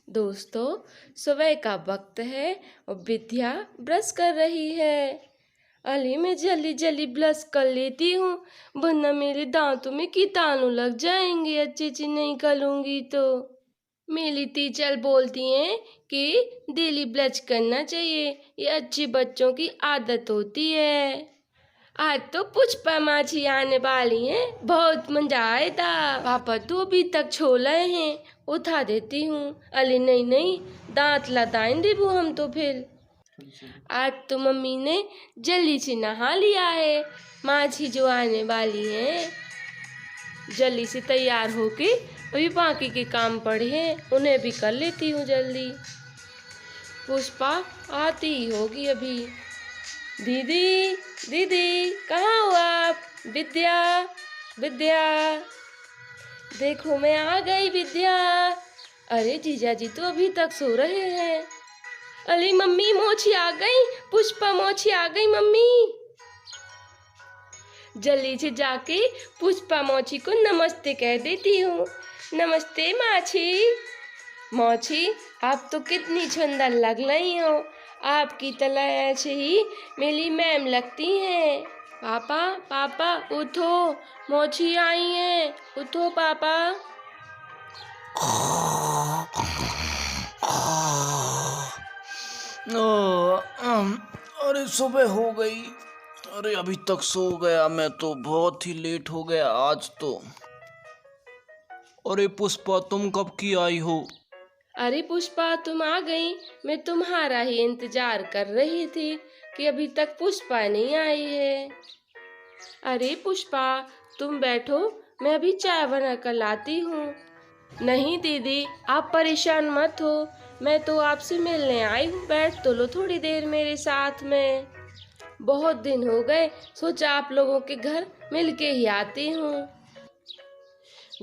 दोस्तों, सुबह का वक्त है और विद्या ब्रश कर रही है। अली मैं जल्दी जल्दी ब्रश कर लेती हूँ, वरना मेरे दांतों में कीटाणु लग जाएंगे अच्छे से नहीं करूँगी तो। मेरी टीचर बोलती हैं कि डेली ब्रश करना चाहिए, ये अच्छे बच्चों की आदत होती है। आज तो पुष्पा माछी आने वाली हैं, बहुत मजा आएगा। पापा तो अभी तक छो रहे हैं, उठा देती हूँ। अरे नहीं नहीं, दांत लताएंगे वो हम तो फिर। आज तो मम्मी ने जल्दी से नहा लिया है, माछी जो आने वाली है। जल्दी से तैयार होके अभी बाकी के काम पड़े हैं, उन्हें भी कर लेती हूँ जल्दी। पुष्पा आती ही होगी अभी। दीदी दीदी कहाँ हो आप? विद्या विद्या, देखो मैं आ गई विद्या। अरे जीजा जी तो अभी तक सो रहे हैं। अरे मम्मी मोची आ गई, पुष्पा मोची आ गई मम्मी। जल्दी से जाके पुष्पा मोची को नमस्ते कह देती हूँ। नमस्ते माछी। मोची आप तो कितनी सुंदर लग रही हो, आपकी तरह ऐसे ही मेरी मैम लगती हैं। पापा पापा उठो, मोची आई हैं, उठो पापा। अरे सुबह हो गई। अरे अभी तक सो गया मैं तो, बहुत ही लेट हो गया आज तो। अरे पुष्पा तुम कब की आई हो? अरे पुष्पा तुम आ गई, मैं तुम्हारा ही इंतजार कर रही थी कि अभी तक पुष्पा नहीं आई है। अरे पुष्पा तुम बैठो, मैं अभी चाय बना कर लाती हूँ। नहीं दीदी आप परेशान मत हो, मैं तो आपसे मिलने आई हूँ, बैठ तो लो थोड़ी देर मेरे साथ में। बहुत दिन हो गए, सोचा आप लोगों के घर मिलके ही आती हूँ।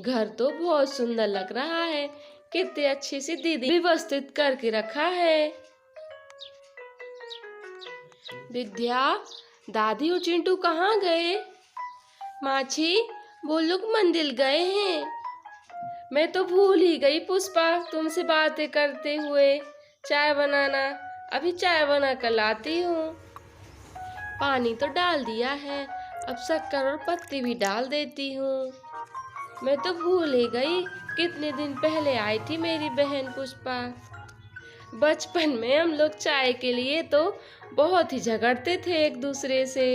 घर तो बहुत सुंदर लग रहा है, कितने अच्छे से दीदी व्यवस्थित करके रखा है। विद्या दादी और चिंटू कहाँ गए? माछी वो लोग मंदिर गए हैं। मैं तो भूल ही गई पुष्पा तुमसे बातें करते हुए चाय बनाना। अभी चाय बना कर लाती हूँ। पानी तो डाल दिया है, अब शक्कर और पत्ती भी डाल देती हूँ। मैं तो भूल ही गई कितने दिन पहले आई थी मेरी बहन पुष्पा। बचपन में हम लोग चाय के लिए तो बहुत ही झगड़ते थे एक दूसरे से।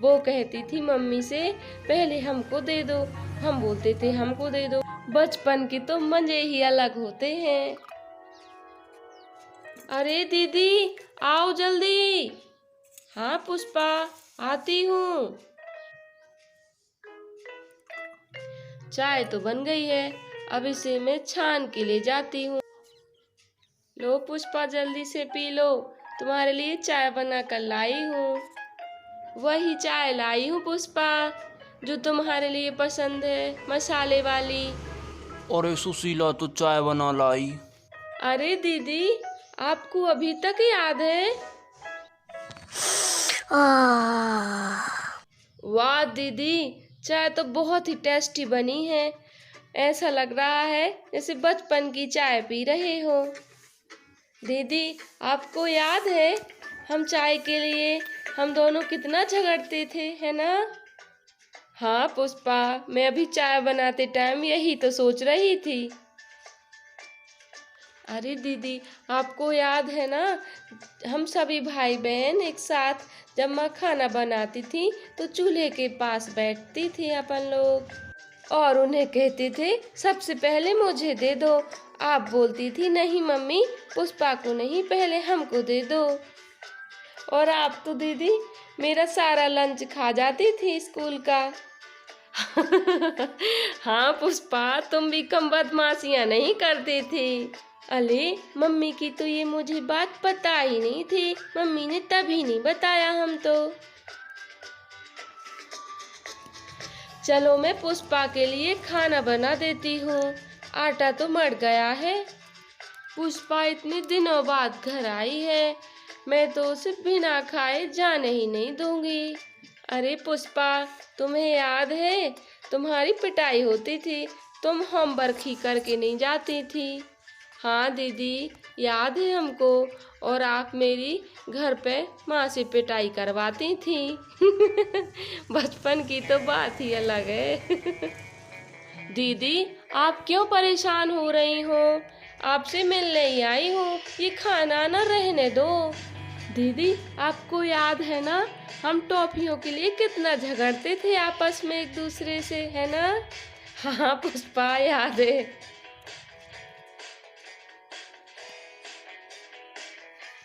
वो कहती थी मम्मी से पहले हमको दे दो, हम बोलते थे हमको दे दो। बचपन के तो मजे ही अलग होते हैं। अरे दीदी आओ जल्दी। हाँ पुष्पा आती हूँ। चाय तो बन गई है, अब इसे मैं छान के ले जाती हूँ। लो पुष्पा जल्दी से पी लो, तुम्हारे लिए चाय बना कर लाई हूँ। वही चाय लाई हूँ पुष्पा जो तुम्हारे लिए पसंद है, मसाले वाली। अरे सुशीला तो चाय बना लाई। अरे दीदी आपको अभी तक याद है? वाह दीदी चाय तो बहुत ही टेस्टी बनी है, ऐसा लग रहा है जैसे बचपन की चाय पी रहे हो। दीदी आपको याद है हम चाय के लिए हम दोनों कितना झगड़ते थे, है ना? हाँ पुष्पा मैं अभी चाय बनाते टाइम यही तो सोच रही थी। अरे दीदी आपको याद है ना, हम सभी भाई बहन एक साथ जब माँ खाना बनाती थी तो चूल्हे के पास बैठती थी अपन लोग और उन्हें कहते थे सबसे पहले मुझे दे दो। आप बोलती थी नहीं मम्मी पुष्पा को नहीं, पहले हमको दे दो। और आप तो दीदी मेरा सारा लंच खा जाती थी स्कूल का। हाँ पुष्पा तुम भी कम बदमाशियाँ नहीं करती थी। अरे मम्मी की तो ये मुझे बात पता ही नहीं थी, मम्मी ने तभी नहीं बताया हम तो। चलो मैं पुष्पा के लिए खाना बना देती हूँ, आटा तो मर गया है। पुष्पा इतने दिनों बाद घर आई है, मैं तो उसे बिना खाए जाने ही नहीं दूंगी। अरे पुष्पा तुम्हें याद है तुम्हारी पिटाई होती थी, तुम होमवर्क ही करके नहीं जाती थी। हाँ दीदी, याद है हमको। और आप मेरी घर पे माँ से पिटाई करवाती थी। बचपन की तो बात ही अलग है। दीदी, आप क्यों परेशान हो रही हो? आपसे मिलने ही आई हूँ, ये खाना ना रहने दो। दीदी, आपको याद है ना, हम टॉफियों के लिए कितना झगड़ते थे आपस में एक दूसरे से, है ना? हाँ पुष्पा, याद है।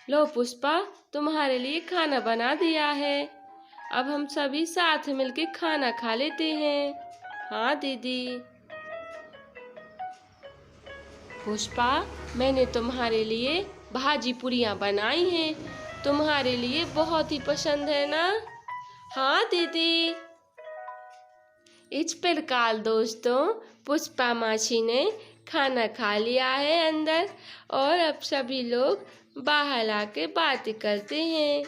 लो पुष्पा, तुम्हारे लिए खाना बना दिया है। अब हम सभी साथ मिलके खाना खा लेते हैं। हाँ दीदी। पुष्पा, मैंने तुम्हारे लिए भाजी पूरियाँ बनाई हैं। तुम्हारे लिए बहुत ही पसंद है ना? हाँ दीदी। इस प्रकार दोस्तों, पुष्पा मासी ने खाना खा लिया है अंदर, और अब सभी लोग बाहर आके बातें करते हैं।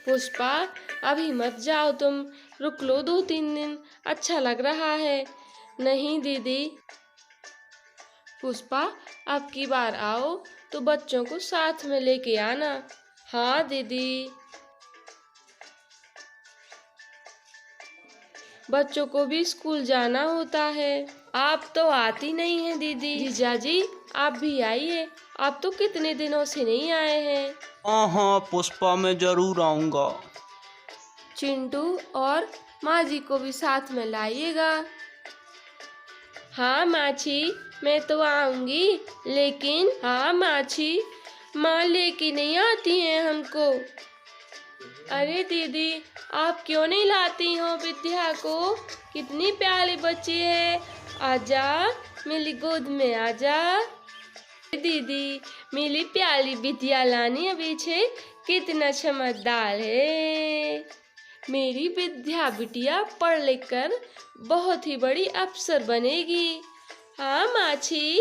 पुष्पा, अभी मत जाओ तुम, रुक लो 2-3 दिन, अच्छा लग रहा है। नहीं दीदी। पुष्पा, अब की बार आओ तो बच्चों को साथ में लेके आना। हाँ दीदी। बच्चों को भी स्कूल जाना होता है। आप तो आती नहीं हैं दीदी। जीजाजी, आप भी आइए, आप तो कितने दिनों से नहीं आए हैं। हाँ हाँ पुष्पा, मैं जरूर आऊँगा। चिंटू और माँ जी को भी साथ में लाइएगा। हाँ माची, मैं तो आऊंगी, लेकिन हाँ माची, माँ लेके नहीं आती हैं हमको। अरे दीदी, आप क्यों नहीं लाती हो विद्या को? कितनी प्यारी बच्ची है, आजा मेरी गोद में आजा। दीदी, मेरी प्यारी विद्या लानी अभी छे, कितना समझदार है। मेरी विद्या बिटिया पढ़ लिख कर बहुत ही बड़ी अफसर बनेगी। हाँ माची।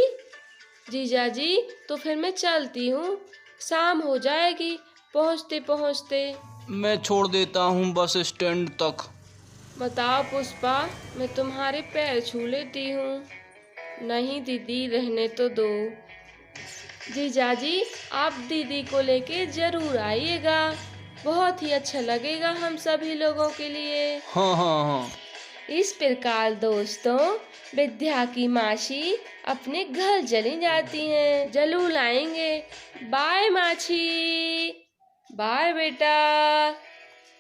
जीजाजी, तो फिर मैं चलती हूँ, शाम हो जाएगी पहुँचते पहुँचते। मैं छोड़ देता हूँ बस स्टैंड तक। बताओ पुष्पा, मैं तुम्हारे पैर छू लेती हूँ। नहीं दीदी, रहने तो दो। जीजाजी, आप दीदी को लेके जरूर आइएगा, बहुत ही अच्छा लगेगा हम सभी लोगों के लिए। हाँ हाँ हाँ। इस प्रकार दोस्तों, विद्या की मासी अपने घर चली जाती हैं। जरूर आएंगे। बाय मासी। बाय बेटा।